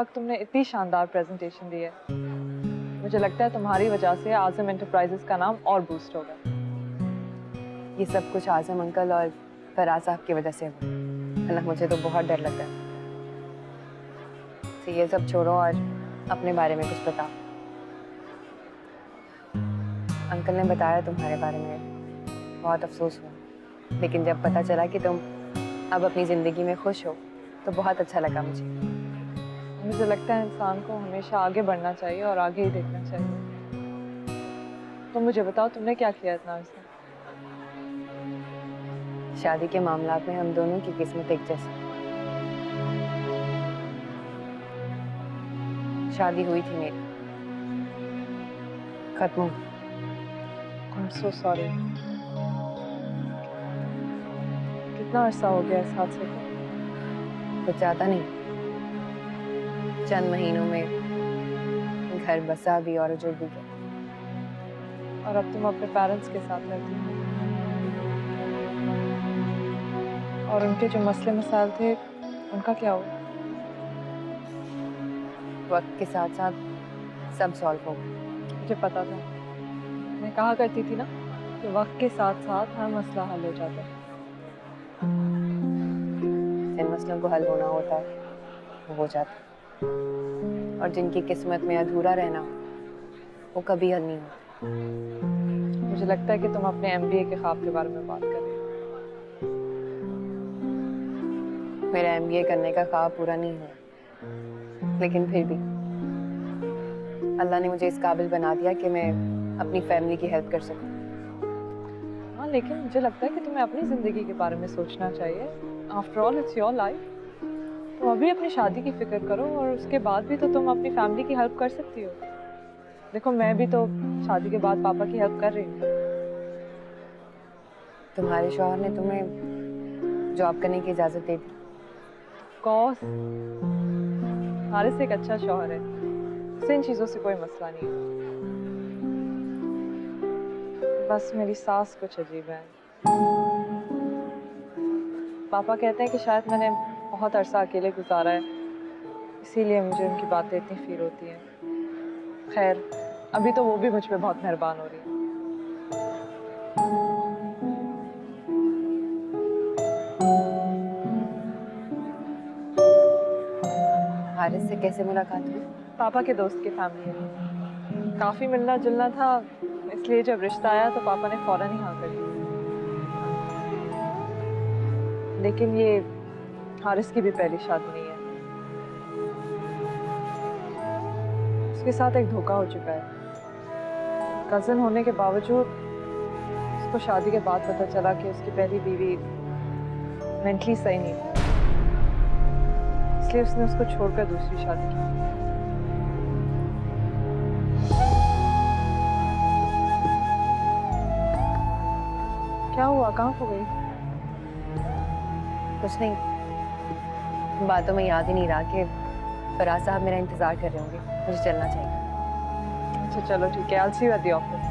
वक्त तुमने इतनी शानदार प्रेजेंटेशन दी है। मुझे लगता है तुम्हारी वजह से आज़म एंटरप्राइजेस का नाम और बूस्ट होगा। ये सब कुछ आज़म अंकल और फराज साहब की वजह से हुआ, वरना मुझे तो बहुत डर लग रहा है। तो ये सब छोड़ो और अपने बारे में कुछ बताओ। अंकल ने बताया तुम्हारे बारे में, बहुत अफसोस हुआ, लेकिन जब पता चला कि तुम अब अपनी ज़िंदगी में खुश हो तो बहुत अच्छा लगा मुझे। मुझे लगता है इंसान को हमेशा आगे बढ़ना चाहिए और आगे ही देखना चाहिए। तो मुझे बताओ तुमने क्या किया इतना अर्सा? शादी के मामला में हम दोनों की किस्मत एक जैसी। शादी हुई थी मेरी, खत्म। I'm so sorry। कितना अर्सा हो गया इस हादसे को? कुछ ज़्यादा नहीं, चंद महीनों में घर बसा भी और उजड़ भी गया। और अब तुम अपने पेरेंट्स के साथ रहती हो और उनके जो मसले मसाइल थे उनका क्या हुआ? वक्त के साथ साथ सब सॉल्व हो गया। मुझे पता था, मैं कहा करती थी ना कि वक्त के साथ साथ हर मसला हल हो जाता है। जिन मसलों को हल होना होता है वो हो जाता है, और जिनकी किस्मत में अधूरा रहना वो कभी हल नहीं होता। मुझे लगता है कि तुम अपने MBA के ख्वाब के बारे में बात कर रही हो। मेरा MBA करने का ख्वाब पूरा नहीं हुआ, लेकिन फिर भी अल्लाह ने मुझे इस काबिल बना दिया कि मैं अपनी फैमिली की हेल्प कर सकूं। हाँ, लेकिन मुझे लगता है कि तुम्हें अपनी ज़िंदगी के बारे में सोचना चाहिए। After all it's your life. तुम अभी अपनी शादी की फिक्र करो और उसके बाद भी तो तुम अपनी फैमिली की हेल्प कर सकती हो। देखो, मैं भी तो शादी के बाद पापा की हेल्प कर रही हूँ। तुम्हारे शौहर ने तुम्हें जॉब करने की इजाज़त दे दी? कॉस हारिस एक अच्छा शौहर है, उसे इन चीज़ों से कोई मसला नहीं है। बस मेरी सास कुछ अजीब है। पापा कहते हैं कि शायद मैंने बहुत अरसा अकेले गुजारा है, इसीलिए मुझे उनकी बातें इतनी फील होती हैं। खैर, अभी तो वो भी मुझ पे बहुत मेहरबान हो रही है। हारिस से कैसे मुलाकात हुई? पापा के दोस्त की फैमिली है, काफ़ी मिलना जुलना था, इसलिए जब रिश्ता आया तो पापा ने फौरन ही हाँ कर दी। लेकिन ये हारिस की भी पहली शादी नहीं है, उसके साथ एक धोखा हो चुका है। कज़न होने के बावजूद उसको शादी के बाद पता चला कि उसकी पहली बीवी मेंटली सही नहीं थी, इसलिए उसने उसको छोड़कर दूसरी शादी की। क्या हुआ, कहाँ खो गई? कुछ नहीं, बातों में याद ही नहीं रहा कि फराज साहब मेरा इंतजार कर रहे होंगे, मुझे चलना चाहिए। अच्छा चलो ठीक है, I'll see you at the office।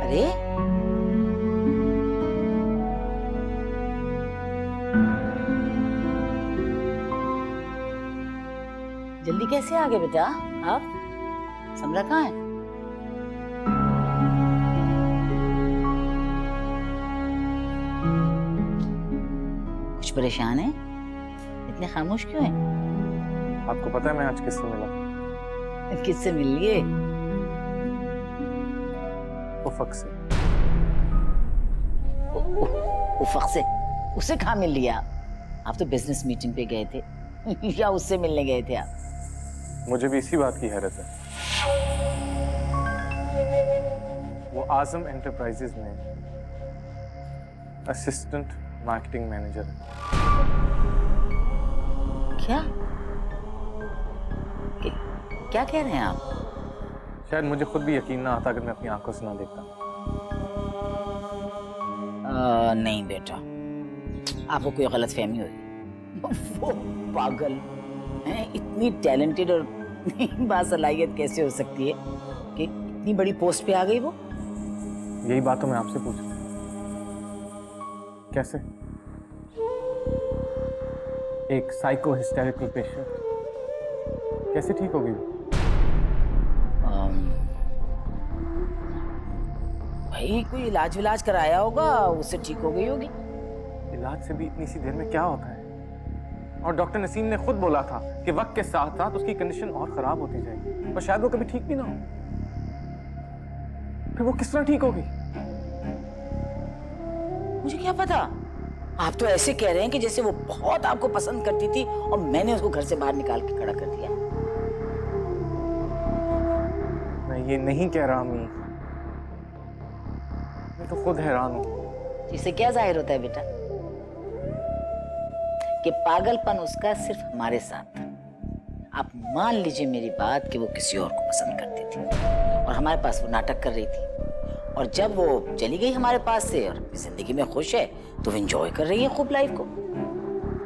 अरे जल्दी कैसे आ गए बेटा आप? समरा कहाँ है? कुछ परेशान है? इतने खामोश क्यों हैं? आपको पता है मैं आज किससे मिला? किससे मिल लिए? उफक से। उफक से? उसे कहाँ मिल लिया? आप तो बिजनेस मीटिंग पे गए थे या उससे मिलने गए थे आप? मुझे भी इसी बात की हैरत है। वो आजम एंटरप्राइजेज में असिस्टेंट मार्केटिंग मैनेजर है। क्या क्या कह रहे हैं आप? शायद मुझे खुद भी यकीन ना आता अगर मैं अपनी आंखों से ना देखता। नहीं बेटा, आपको कोई गलतफहमी हुई। वो पागल हैं, इतनी टैलेंटेड और बासलाहियत कैसे हो सकती है कि इतनी बड़ी पोस्ट पे आ गई वो? यही बात तो मैं आपसे पूछ रहा हूं। कैसे एक साइको हिस्टेरिकल पेशेंट कैसे ठीक होगी वो? भाई कोई इलाज विलाज कराया होगा, उससे ठीक हो गई होगी। इलाज से भी इतनी सी देर में क्या होता है? और डॉक्टर नसीम ने खुद बोला था कि वक्त के साथ साथ उसकी कंडीशन और खराब होती जाएगी और शायद वो कभी ठीक भी ना हो। फिर वो किस तरह ठीक होगी? मुझे क्या पता, आप तो ऐसे कह रहे हैं कि जैसे वो बहुत आपको पसंद करती थी और मैंने उसको घर से बाहर निकाल के खड़ा कर दिया। मैं ये नहीं कह रहा अम्मी, मैं तो खुद हैरान हूं। इससे क्या जाहिर होता है बेटा कि पागलपन उसका सिर्फ हमारे साथ था। आप मान लीजिए मेरी बात कि वो किसी और को पसंद करती थी और हमारे पास वो नाटक कर रही थी, और जब वो चली गई हमारे पास से और अपनी जिंदगी में खुश है तो वो एंजॉय कर रही है खूब लाइफ को।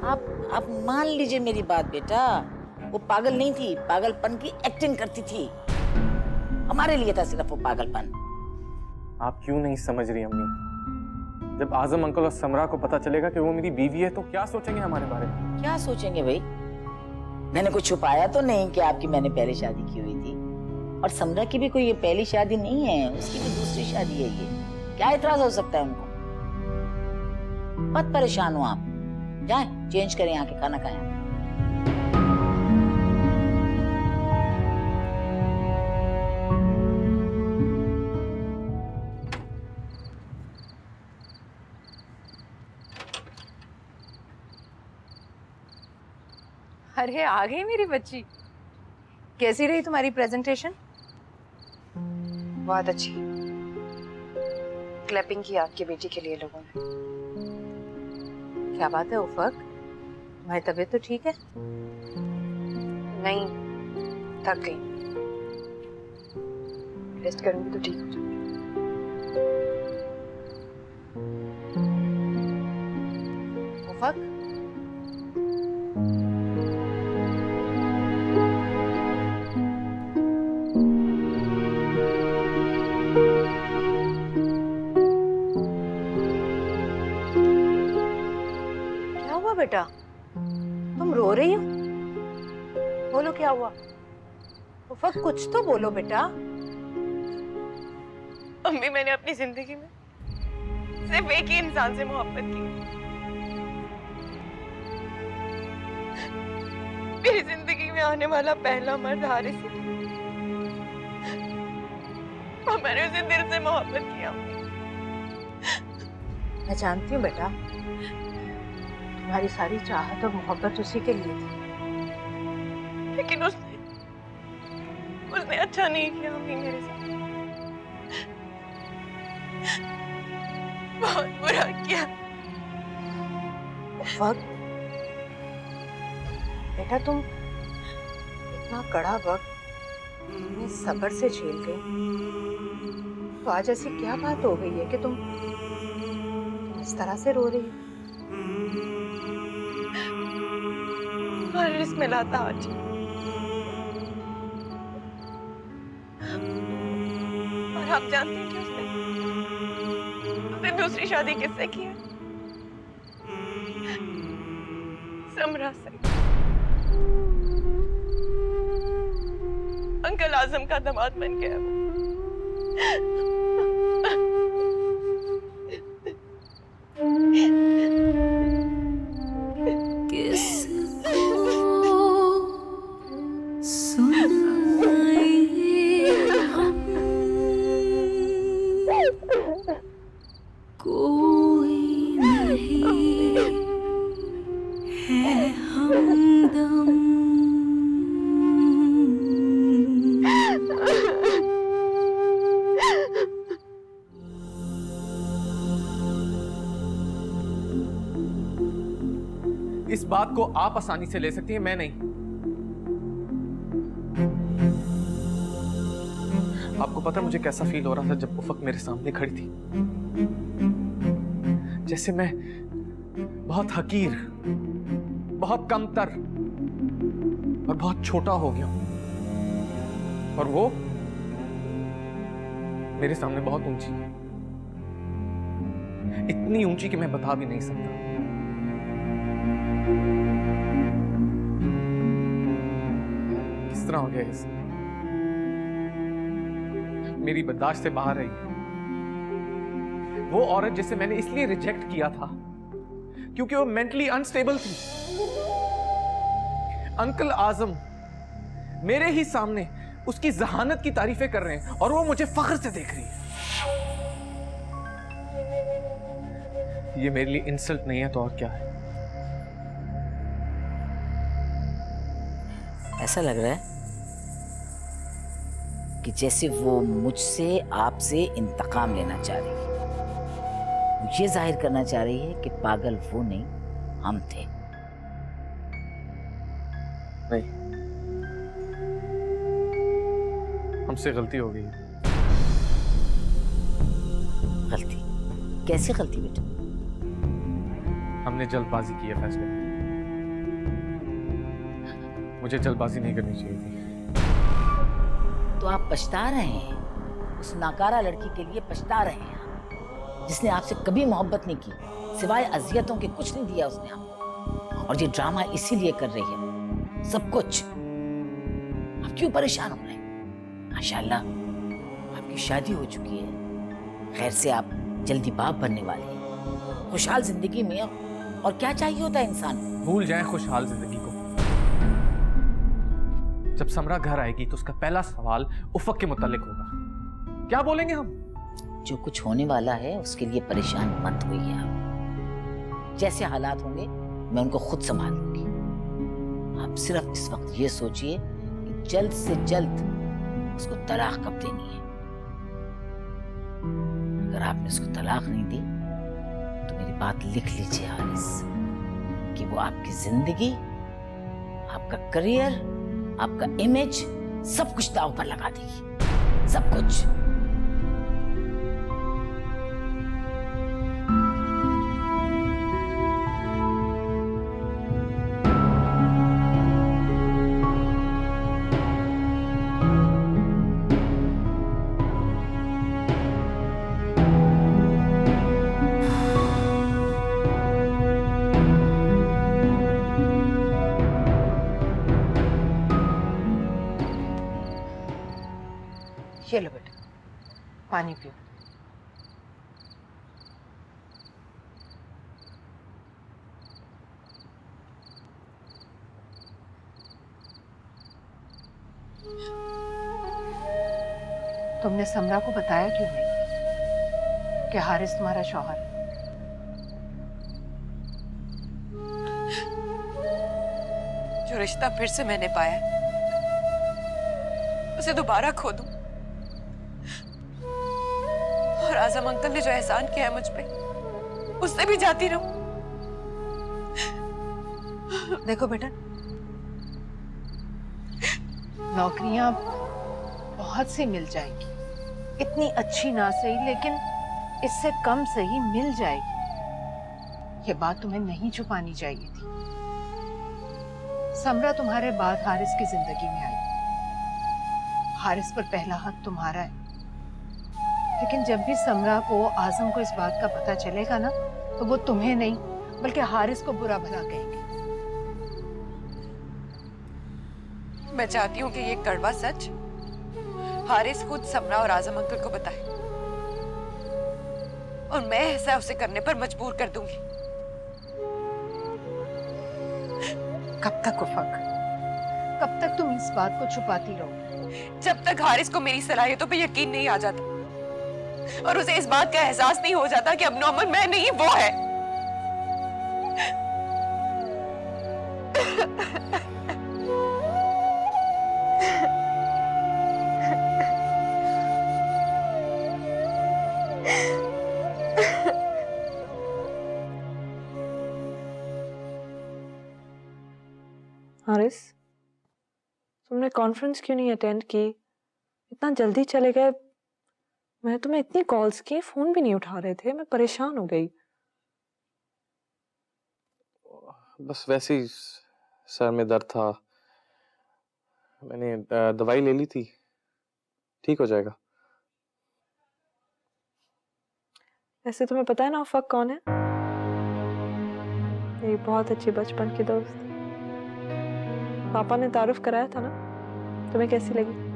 आप मान लीजिए मेरी बात बेटा, वो पागल नहीं थी, पागलपन की एक्टिंग करती थी। हमारे लिए था सिर्फ वो पागलपन। आप क्यों नहीं समझ रही अम्मी? जब आजम अंकल और समरा को पता चलेगा कि वो मेरी बीवी है तो क्या सोचेंगे हमारे बारे में? क्या सोचेंगे भाई? मैंने कुछ छुपाया तो नहीं कि आपकी मैंने पहले शादी की हुई थी, और समरा की भी कोई ये पहली शादी नहीं है, उसकी भी दूसरी शादी है। ये क्या इतराज हो सकता है उनको? मत परेशान हो आप, जाएं चेंज करें, आके खाना खाएं। अरे आ गई मेरी बच्ची। कैसी रही तुम्हारी प्रेजेंटेशन? बहुत अच्छी। क्लैपिंग की आपकी बेटी के लिए लोगों ने। क्या बात है उफक, तुम्हारी तबीयत तो ठीक है? नहीं, थक गई। रेस्ट करूंगी तो ठीक हो जाऊंगी। उफक, बेटा तुम रो रही हो? बोलो क्या हुआ? उफक कुछ तो बोलो बेटा। अम्मी, मैंने अपनी जिंदगी में सिर्फ एक ही इंसान से मोहब्बत की। मेरी जिंदगी में आने वाला पहला मर्द हारिस ही था और मैंने उसे दिल से मोहब्बत किया। मैं जानती हूँ बेटा, तुम्हारी सारी चाहत और मोहब्बत उसी के लिए थी, लेकिन उसने अच्छा नहीं किया अम्मी मेरे साथ। बहुत बुरा किया। वक्त बेटा, तुम इतना कड़ा वक्त इतने सब्र से झेल गई, तो आज ऐसी क्या बात हो गई है कि तुम इस तरह से रो रही हो? हारिस मिला था आज, और आप जानते हैं कि उसने दूसरी शादी किससे की है? समरा से। अंकल आजम का दामाद बन गया वो। इस बात को आप आसानी से ले सकती हैं, मैं नहीं। आपको पता है मुझे कैसा फील हो रहा था जब उफक मेरे सामने खड़ी थी? जैसे मैं बहुत हकीर, बहुत कमतर और बहुत छोटा हो गया हूं, और वो मेरे सामने बहुत ऊंची है, इतनी ऊंची कि मैं बता भी नहीं सकता। किस तरह हो गया ये सब? मेरी बर्दाश्त से बाहर रही। वो औरत जिसे मैंने इसलिए रिजेक्ट किया था क्योंकि वो मेंटली अनस्टेबल थी। अंकल आजम मेरे ही सामने उसकी जहानत की तारीफें कर रहे हैं और वो मुझे फख्र से देख रही है। ये मेरे लिए इंसल्ट नहीं है तो और क्या है? ऐसा लग रहा है कि जैसे वो मुझसे आपसे इंतकाम लेना चाह रही है। वो ये जाहिर करना चाह रही है कि पागल वो नहीं, हम थे। नहीं, हमसे गलती हो गई। गलती? कैसी गलती बेटा? हमने जल्दबाजी की है फैसले में। मुझे जल्दबाजी नहीं करनी चाहिए थी। तो आप पछता रहे हैं, उस नाकारा लड़की के लिए पछता रहे हैं जिसने आपसे कभी मोहब्बत नहीं की, सिवाय अजियतों के कुछ नहीं दिया उसने आपको। और ये ड्रामा इसीलिए कर रही है, सब कुछ। आप क्यों परेशान हो रहे हैं? माशाल्लाह आपकी शादी हो चुकी है, खैर से आप जल्दी बाप बनने वाले हैं, खुशहाल जिंदगी में। और क्या चाहिए होता है इंसान? भूल जाएं खुशहाल जिंदगी को। जब समरा घर आएगी तो उसका पहला सवाल उफक के मुतालिक होगा। क्या बोलेंगे हम? जो कुछ होने वाला है उसके लिए परेशान मत होइए आप। जैसे हालात होंगे मैं उनको खुद संभाल लूंगी। आप सिर्फ इस वक्त ये सोचिए कि जल्द से जल्द उसको तलाक कब देनी है। अगर आपने उसको तलाक नहीं दी तो मेरी बात लिख लीजिए हारिस, कि वो आपकी जिंदगी, आपका करियर, आपका इमेज, सब कुछ दांव पर लगा देगी, सब कुछ। ये लो बेटा, पानी पियो। तुमने समरा को बताया क्यों नहीं कि हारिस तुम्हारा शौहर है? जो रिश्ता फिर से मैंने पाया उसे दोबारा खो दूं, और आजम अंकल ने जो एहसान किया है मुझ पे उससे भी जाती रहूं। देखो बेटा, नौकरियां बहुत सी मिल जाएंगी, इतनी अच्छी ना सही लेकिन इससे कम सही मिल जाएगी। ये बात तुम्हें नहीं छुपानी चाहिए थी। समरा तुम्हारे बाद हारिस की जिंदगी में आई, हारिस पर पहला हक तुम्हारा है। लेकिन जब भी समरा को, आजम को इस बात का पता चलेगा ना, तो वो तुम्हें नहीं बल्कि हारिस को बुरा भला कहेंगे। मैं चाहती हूँ कि ये कड़वा सच हारिस खुद समरा और आजम अंकल को बताए, और मैं ऐसा उसे करने पर मजबूर कर दूंगी। कब तक उफक, कब तक तुम इस बात को छुपाती रहोगे? जब तक हारिस को मेरी सलाहियतों पे यकीन नहीं आ जाता और उसे इस बात का एहसास नहीं हो जाता कि अब नॉर्मल मैं नहीं वो है। तुमने कॉन्फ्रेंस क्यों नहीं अटेंड की? इतना जल्दी चले गए। मैं तुम्हें इतनी कॉल्स की, फोन भी नहीं उठा रहे थे। मैं परेशान हो गई। बस वैसे ही सर में दर्द था, मैंने दवाई ले ली थी, ठीक हो जाएगा। ऐसे तुम्हें पता है ना आफाक कौन है? मेरी बहुत अच्छी बचपन की दोस्त। पापा ने तारुफ कराया था ना, तुम्हें कैसी लगी?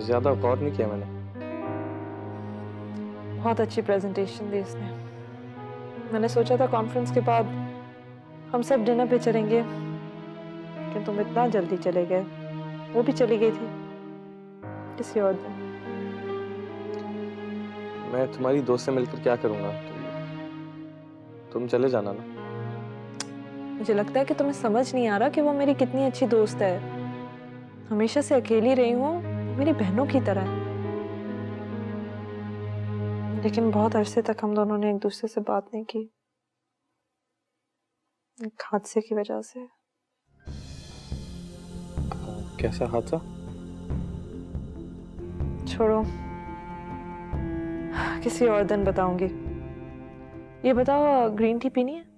ज्यादा गौर नहीं किया मैंने। बहुत अच्छी प्रेजेंटेशन दी उसने। मैंने सोचा था कॉन्फ्रेंस के बाद हम सब डिनर पे चलेंगे, लेकिन तुम इतना जल्दी चले गए। वो भी चली गई थी किसी और दिन। मैं तुम्हारी दोस्त से मिलकर क्या करूंगा? तुम चले जाना ना। मुझे लगता है कि तुम्हें समझ नहीं आ रहा कि वो मेरी कितनी अच्छी दोस्त है। हमेशा से अकेली रही हूँ, मेरी बहनों की तरह है। लेकिन बहुत अरसे तक हम दोनों ने एक दूसरे से बात नहीं की, एक हादसे की वजह से। कैसा हादसा? छोड़ो, किसी और दिन बताऊंगी। ये बताओ, ग्रीन टी पीनी है?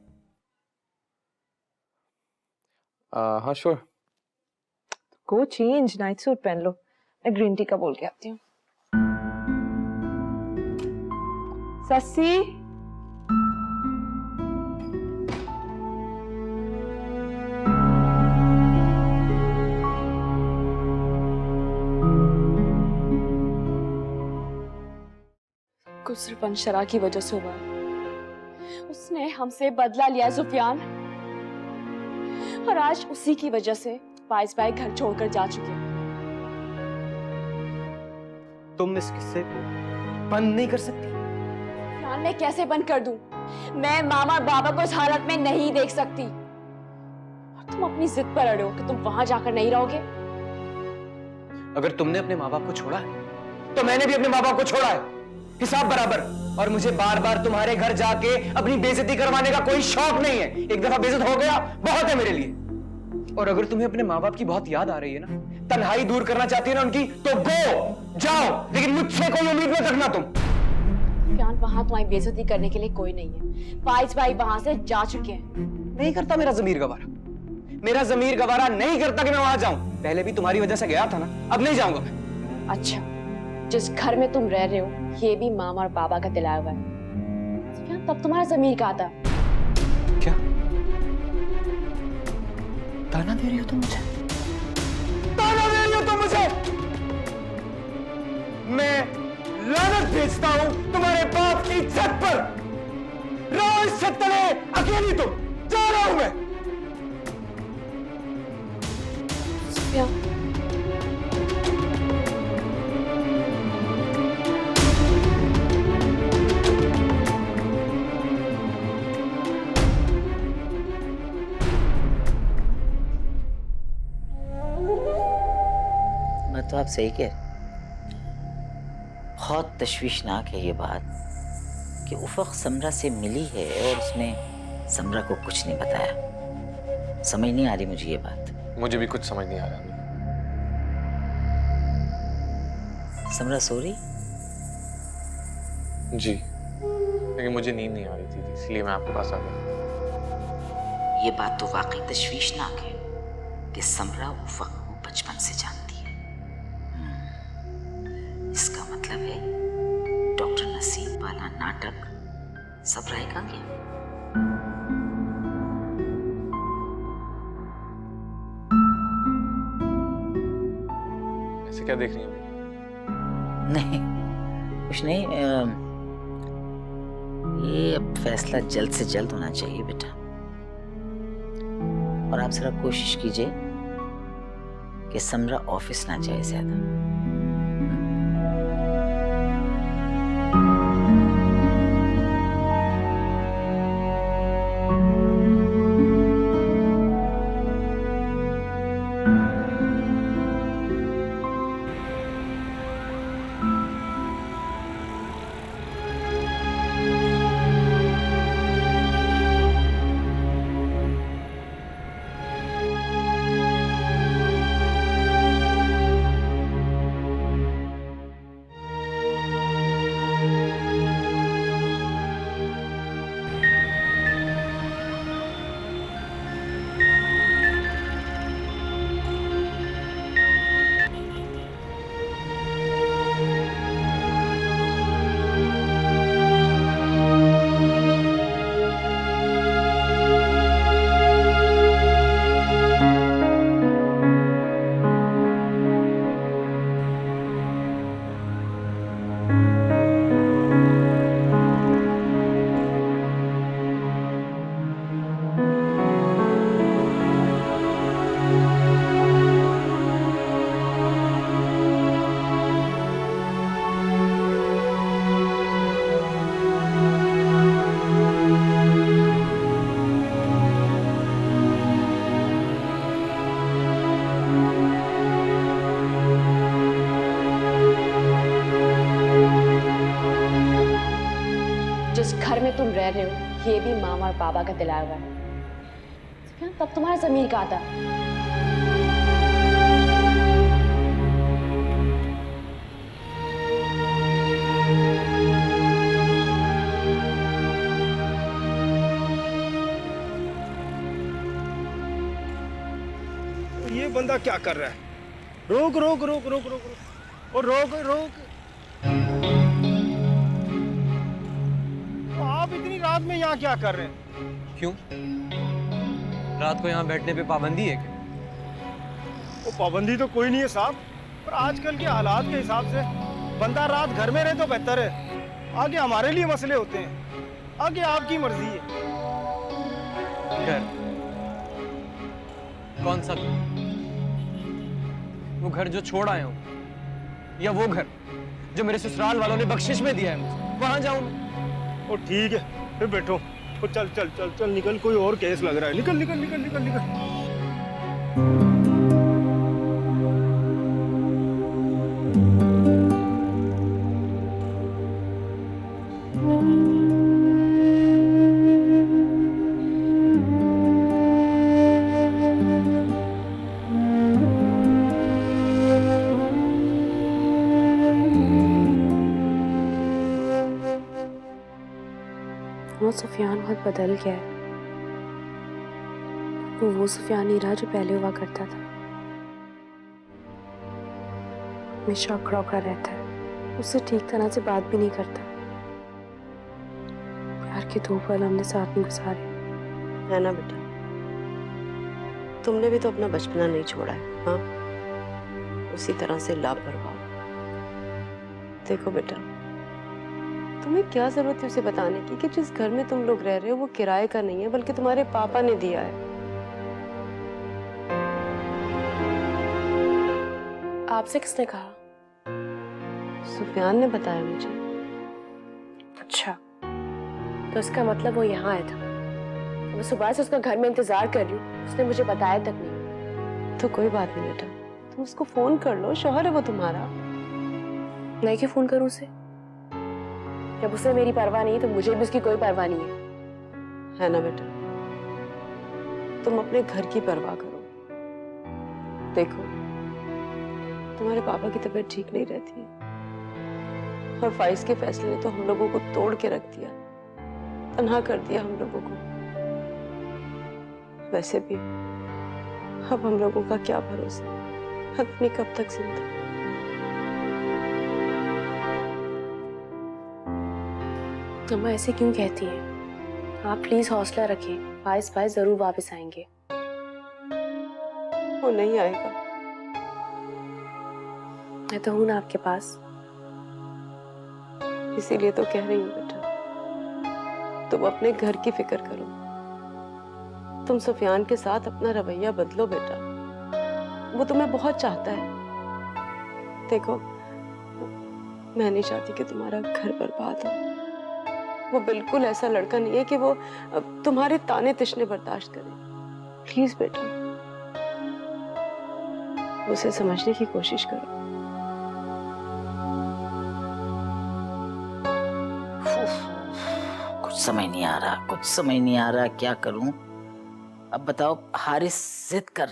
हाँ श्योर। गो चेंज, नाइट सूट पहन लो। मैं ग्रीन टी का बोल के आती हूँ। सस्सी, कुछ सिर्फ अंशरा की वजह से हुआ है। उसने हमसे बदला लिया सुफियान, और आज उसी की वजह से फाइज भाई घर छोड़कर जा चुके हैं। तुम इस किस्से को बंद नहीं कर सकती? सुफियान, मैं कैसे बंद कर दूं? मैं मामा और बाबा को इस हालत में नहीं देख सकती। और तुम अपनी जिद पर अड़े हो कि तुम वहां जाकर नहीं रहोगे। अगर तुमने अपने माँ बाप को छोड़ा है तो मैंने भी अपने माँ बाप को छोड़ा है, हिसाब बराबर। और मुझे बार बार तुम्हारे घर जाके अपनी बेइज्जती करवाने का कोई शौक नहीं है। एक दफा बेइज्जत हो गया बहुत है मेरे लिए। और अगर तुम्हें अपने माँ बाप की बहुत याद आ रही है ना, तन्हाई दूर करना चाहती है ना उनकी, तो गो जाओ, लेकिन मुझसे कोई उम्मीद मत रखना तुम। सुफियान, वहां तुम्हारी बेइज्जती करने के लिए कोई नहीं है। फाइज भाई वहां से जा चुके हैं। नहीं करता मेरा जमीर गवारा, मेरा जमीर गवारा नहीं करता कि मैं वहां जाऊं। पहले भी तुम्हारी वजह से गया था ना, अब नहीं जाऊंगा मैं। अच्छा, जिस घर में तुम रह रहे हो ये भी मामा और बाबा का दिलाया हुआ है। सुफियान, तब तुम्हारा जमीर कहाँ था? क्या ताना दे रही हो तुम मुझे? ताना दे रही हो तुम मुझे? मैं लानत भेजता हूं तुम्हारे बाप की छत पर। रहो इस छत तले अकेली तुम। जा रहा हूं मैं। सुफियान, मैं तो आप सही कह रहे। बहुत तशवीशनाक है ये बात कि उफक समरा से मिली है और उसने समरा को कुछ नहीं बताया। समझ नहीं आ रही मुझे ये बात। मुझे भी कुछ समझ नहीं आ रहा। समरा सो रही? जी, लेकिन मुझे नींद नहीं आ रही थी, इसलिए मैं आपके पास आ गया। ये बात तो वाकई तशवीशनाक है कि समरा उफक को बचपन से जानती है। इसका मतलब है डॉक्टर नसीब वाला नाटक सबराई का गया। ऐसे क्या देख रही हैं? नहीं कुछ नहीं। ये अब फैसला जल्द से जल्द होना चाहिए बेटा। और आप जरा कोशिश कीजिए कि समरा ऑफिस ना जाए ज्यादा। रह रहे हो ये भी मामा और पापा का दिलाया हुआ है। सुफियान, तब तुम्हारा ज़मीर कहाँ था? ये बंदा क्या कर रहा है? रोक रोक रोक रोक रोक रोक और रोक रोक। आप इतनी रात में यहाँ क्या कर रहे हैं? क्यों? रात को यहाँ बैठने पे पाबंदी है क्या? वो पाबंदी तो कोई नहीं है साहब, पर आजकल के हालात के हिसाब से बंदा रात घर में रहे तो बेहतर है। आगे हमारे लिए मसले होते हैं, आगे आपकी मर्जी है। घर? कौन सा घर? वो घर जो छोड़ आया हूँ, या वो घर जो मेरे ससुराल वालों ने बख्शिश में दिया है मुझे, वहां जाऊं मैं? और ठीक है, फिर बैठो। तो चल चल चल चल निकल, कोई और केस लग रहा है। निकल निकल निकल निकल निकल। वो सुफियान बहुत बदल गया है। वो सुफियान नहीं रहा जो पहले हुआ करता था। हमेशा अकड़ा अकड़ा रहता है, उससे ठीक तरह से बात भी नहीं करता। प्यार के 2 पल हमने साथ में गुजारे। है ना बेटा, तुमने भी तो अपना बचपना नहीं छोड़ा है। हाँ, उसी तरह से लापरवाह। देखो बेटा, तुम्हें क्या जरूरत है उसे बताने की कि जिस घर में तुम लोग रह रहे हो वो किराए का नहीं है, बल्कि तुम्हारे पापा ने दिया है। आपसे किसने कहा? सुफियान ने बताया मुझे। अच्छा, तो इसका मतलब वो यहाँ आया था। मैं सुबह से उसका घर में इंतजार कर रही हूँ, उसने मुझे बताया तक नहीं। तो कोई बात नहीं बेटा, तुम उसको फोन कर लो, शौहर है वो तुम्हारा। मैं क्यों फोन करूँ उसे? जब उसे मेरी परवाह नहीं है तो मुझे भी उसकी कोई परवाह नहीं है। है ना बेटा, तुम अपने घर की परवाह करो। देखो, तुम्हारे पापा की तबीयत ठीक नहीं रहती है, और फाइज के फैसले ने तो हम लोगों को तोड़ के रख दिया, तन्हा कर दिया हम लोगों को। वैसे भी अब हम लोगों का क्या भरोसा, अपनी कब तक जिंदा। अम्मा ऐसे क्यों कहती हैं? आप प्लीज हौसला रखें, फाइज जरूर वापस आएंगे। वो नहीं आएगा। मैं तो हूं ना आपके पास। इसीलिए तो कह रही हूँ बेटा, तुम अपने घर की फिक्र करो। तुम सुफियान के साथ अपना रवैया बदलो बेटा, वो तुम्हें बहुत चाहता है। देखो, मैं नहीं चाहती कि तुम्हारा घर बर्बाद हो। वो बिल्कुल ऐसा लड़का नहीं है कि वो तुम्हारे ताने तिश्ने बर्दाश्त करे। प्लीज बेटा, उसे समझने की कोशिश करो। कुछ समझ नहीं आ रहा, कुछ समझ नहीं आ रहा, क्या करूं? अब बताओ, हारिस जिद कर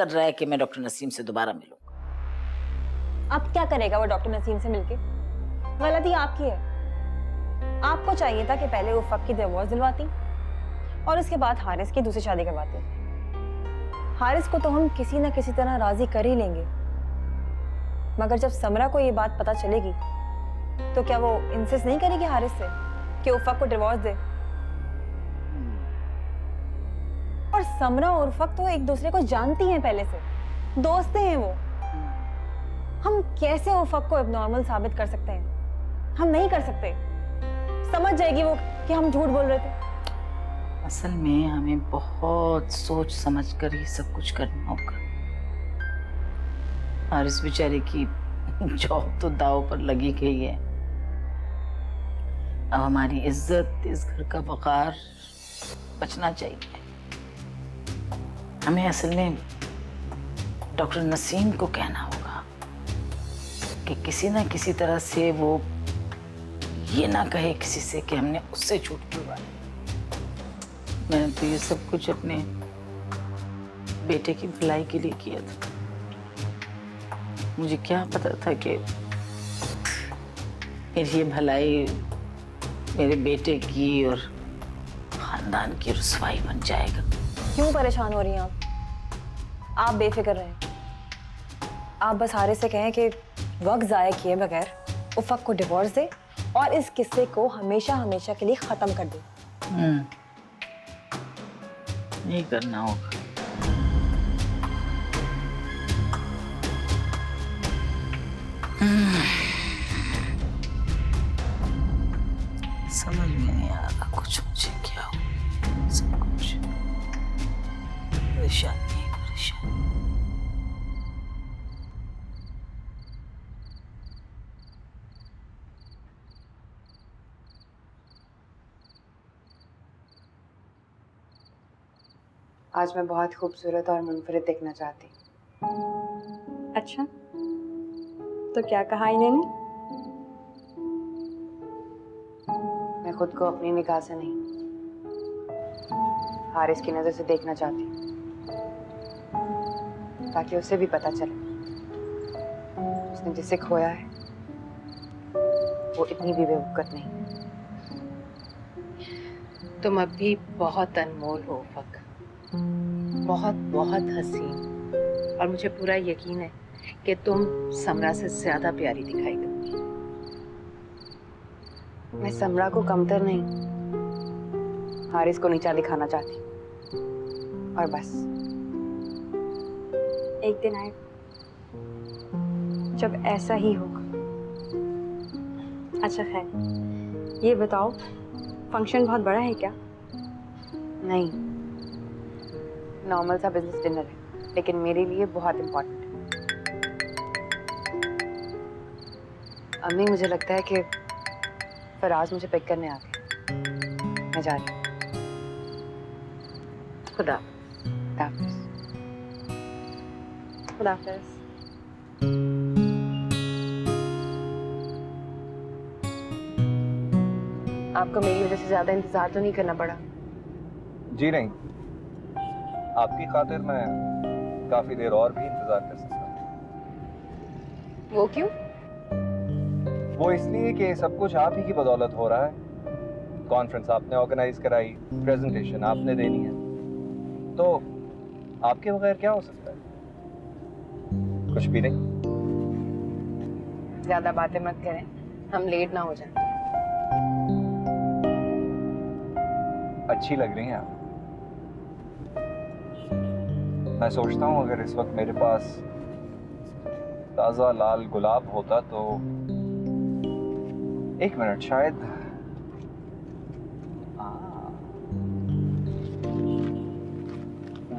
रहा है कि मैं डॉक्टर नसीम से दोबारा मिलूंगा। अब क्या करेगा वो डॉक्टर नसीम से मिलके? गलती आपकी है। आपको चाहिए था कि पहले उफक की डिवोर्स दिलवाती और उसके बाद हारिस की दूसरी शादी करवाती। हारिस को तो हम किसी न किसी तरह राजी कर ही लेंगे, मगर जब समरा को ये बात पता चलेगी तो क्या वो इंसिस्ट नहीं करेगी हारिस से कि उफक को डिवोर्स दे? और समरा और उफक तो एक दूसरे को जानती हैं, पहले से दोस्त हैं वो। हम कैसे उफक को एबनॉर्मल साबित कर सकते हैं? हम नहीं कर सकते। समझ जाएगी वो कि हम झूठ बोल रहे थे। असल में हमें बहुत सोच समझ कर ही सब कुछ करना होगा। हारिस बेचारे की जॉब तो दाव पर लगी गई है। अब हमारी इज्जत, इस घर का वक़ार बचना चाहिए। हमें असल में डॉक्टर नसीम को कहना होगा कि किसी ना किसी तरह से वो ये ना कहे किसी से कि हमने उससे झूठ बुलवाया। मैंने तो ये सब कुछ अपने बेटे की भलाई के लिए किया था। मुझे क्या पता था कि मेरी ये भलाई मेरे बेटे की और खानदान की रुसवाई बन जाएगा। क्यों परेशान हो रही हैं आप बेफिक्र रहें। आप बस हारिस से कहें कि वक्त ज़ाया किए बगैर उफक को डिवोर्स दे और इस किस्से को हमेशा हमेशा के लिए ख़त्म कर दे। नहीं करना होगा। समझ में नहीं आ रहा कुछ मुझे क्या हो। सब कुछ परेशानी परेशानी। आज मैं बहुत खूबसूरत और मुनफरिद दिखना चाहती। अच्छा, तो क्या कहा इन्होंने? मैं खुद को अपनी निगाह से नहीं, हारिस की नजर से देखना चाहती, ताकि उसे भी पता चले उसने जिसे खोया है वो इतनी भी बेवकूफ नहीं। तुम अब भी बहुत अनमोल हो उफक, बहुत बहुत हसीन, और मुझे पूरा यकीन है कि तुम समरा से ज्यादा प्यारी दिखाई दोगी। मैं समरा को कमतर नहीं, हारिस को नीचा दिखाना चाहती, और बस। एक दिन आए जब ऐसा ही होगा। अच्छा खैर, ये बताओ फंक्शन बहुत बड़ा है क्या? नहीं, नॉर्मल सा बिजनेस डिनर है, लेकिन मेरे लिए बहुत इम्पोर्टेंट है। अम्मी, मुझे लगता है कि फराज मुझे पिक करने आ गए। मैं जा रही हूँ। खुदा हाफिज़। खुदा हाफिज़। आपको मेरी वजह से ज्यादा इंतजार तो नहीं करना पड़ा? जी नहीं, आपकी खातिर मैं काफी देर और भी इंतजार कर सकता हूँ। वो क्यों? वो इसलिए कि सब कुछ आप ही की बदौलत हो रहा है। कॉन्फ्रेंस आपने ऑर्गेनाइज कराई, प्रेजेंटेशन आपने देनी है, तो आपके बगैर क्या हो सकता है? कुछ भी नहीं। ज्यादा बातें मत करें, हम लेट ना हो जाए। अच्छी लग रही हैं आप। मैं सोचता हूँ अगर इस वक्त मेरे पास ताजा लाल गुलाब होता तो एक मिनट, शायद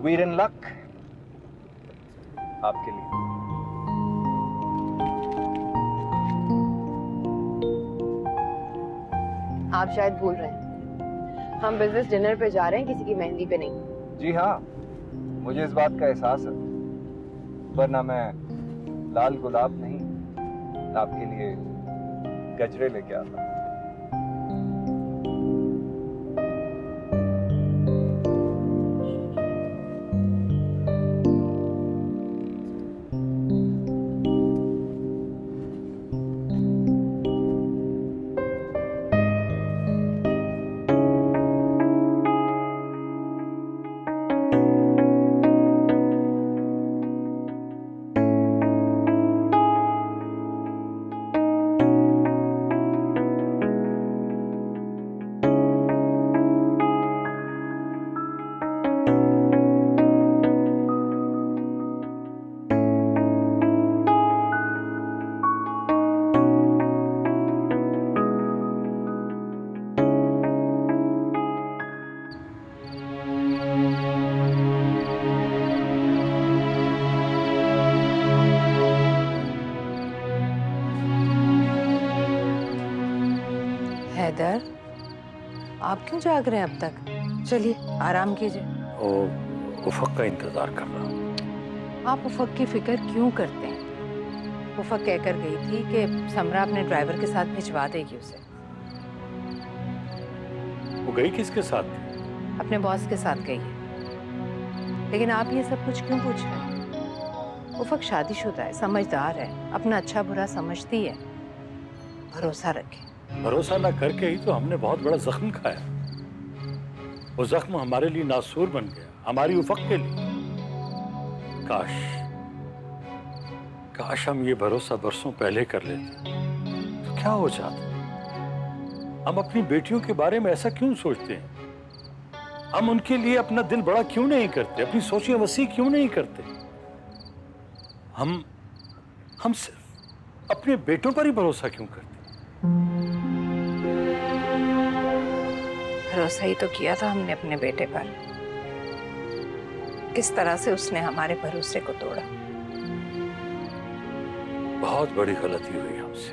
वीर इन लक आपके लिए। आप शायद भूल रहे हैं, हम बिजनेस डिनर पे जा रहे हैं, किसी की मेहंदी पे नहीं। जी हाँ, मुझे इस बात का एहसास है, वरना मैं लाल गुलाब नहीं आपके लिए गजरे लेके आता। हैदर, आप क्यों जाग रहे हैं अब तक? चलिए आराम कीजिए। उफक का इंतजार कर रहा हूँ। आप उफक की फिक्र क्यों करते हैं? उफक कहकर गई थी कि समरा अपने ड्राइवर के साथ भिजवा देगी उसे। गई किसके साथ? अपने बॉस के साथ गई है। लेकिन आप ये सब कुछ क्यों पूछ रहे हैं? उफक शादीशुदा है, समझदार है, अपना अच्छा बुरा समझती है। भरोसा रखें। भरोसा ना करके ही तो हमने बहुत बड़ा जख्म खाया। वो जख्म हमारे लिए नासूर बन गया, हमारी उफक के लिए। काश हम ये भरोसा बरसों पहले कर लेते तो क्या हो जाता। हम अपनी बेटियों के बारे में ऐसा क्यों सोचते हैं? हम उनके लिए अपना दिल बड़ा क्यों नहीं करते, अपनी सोचें वसी क्यों नहीं करते? हम सिर्फ अपने बेटों पर ही भरोसा क्यों करते? भरोसा ही तो किया था हमने अपने बेटे पर। किस तरह से उसने हमारे भरोसे को तोड़ा। बहुत बड़ी गलती हुई हमसे,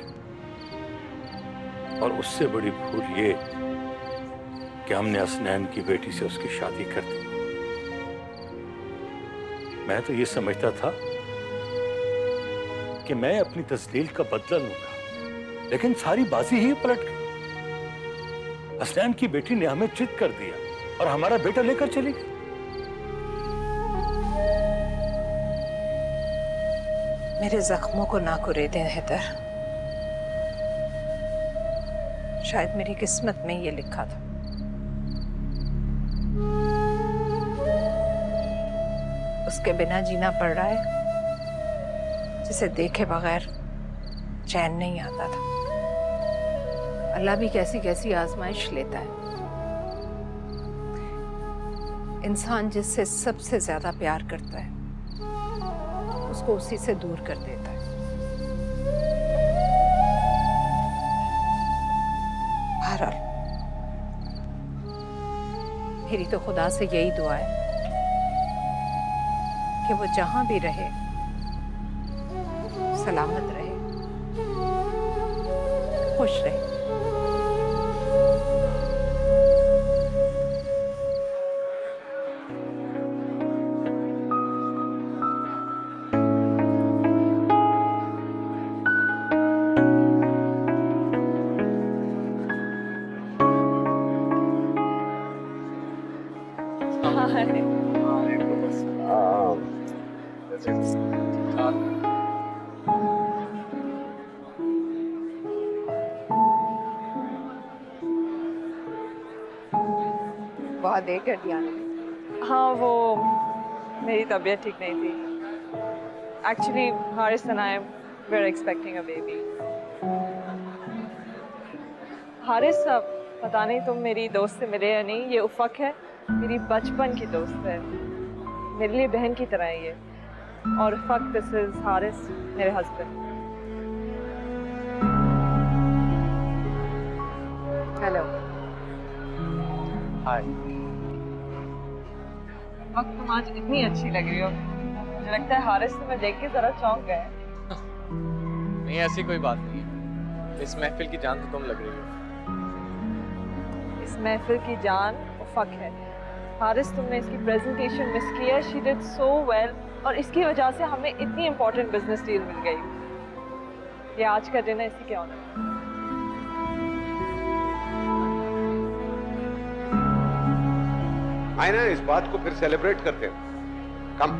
और उससे बड़ी भूल ये कि हमने हसनैन की बेटी से उसकी शादी कर दी। मैं तो ये समझता था कि मैं अपनी तस्लील का बदला लूंगा, लेकिन सारी बाजी ही पलट गई। हसनैन की बेटी ने हमें चित कर दिया और हमारा बेटा लेकर चली गई। मेरे जख्मों को ना कुरेदे हैदर। शायद मेरी किस्मत में ये लिखा था। उसके बिना जीना पड़ रहा है, जिसे देखे बगैर चैन नहीं आता था। अल्लाह भी कैसी कैसी आजमाइश लेता है। इंसान जिससे सबसे ज्यादा प्यार करता है उसको उसी से दूर कर देता है। बहरहाल मेरी तो खुदा से यही दुआ है कि वो जहां भी रहे सलामत रहे, खुश रहे। बहुत देर कर दिया ने। हाँ, वो मेरी तबीयत ठीक नहीं थी। Actually Haris and I we are expecting a baby. Haris, पता नहीं तुम मेरी दोस्त से मिले या नहीं, ये उफक है, मेरी बचपन की दोस्त है, मेरे लिए बहन की तरह है ये। और उफक, दिस इज हारिस, मेरे हस्बैंड। हेलो। हाय। वक्त तुम आज इतनी अच्छी लग रही हो, मुझे लगता है हारिस तुम्हें देख के जरा चौंक गए। नहीं, ऐसी कोई बात नहीं है। इस महफिल की जान तो तुम लग रही हो। इस महफिल की जान उफक है। हारिस, तुमने इसकी प्रेजेंटेशन मिस किया, शी डिड सो वेल, और इसकी वजह से हमें इतनी इंपॉर्टेंट बिजनेस डील मिल गई। ये आज का डिनर इसी के ऑनर। आए ना, इस बात को फिर सेलिब्रेट करते हैं। कम।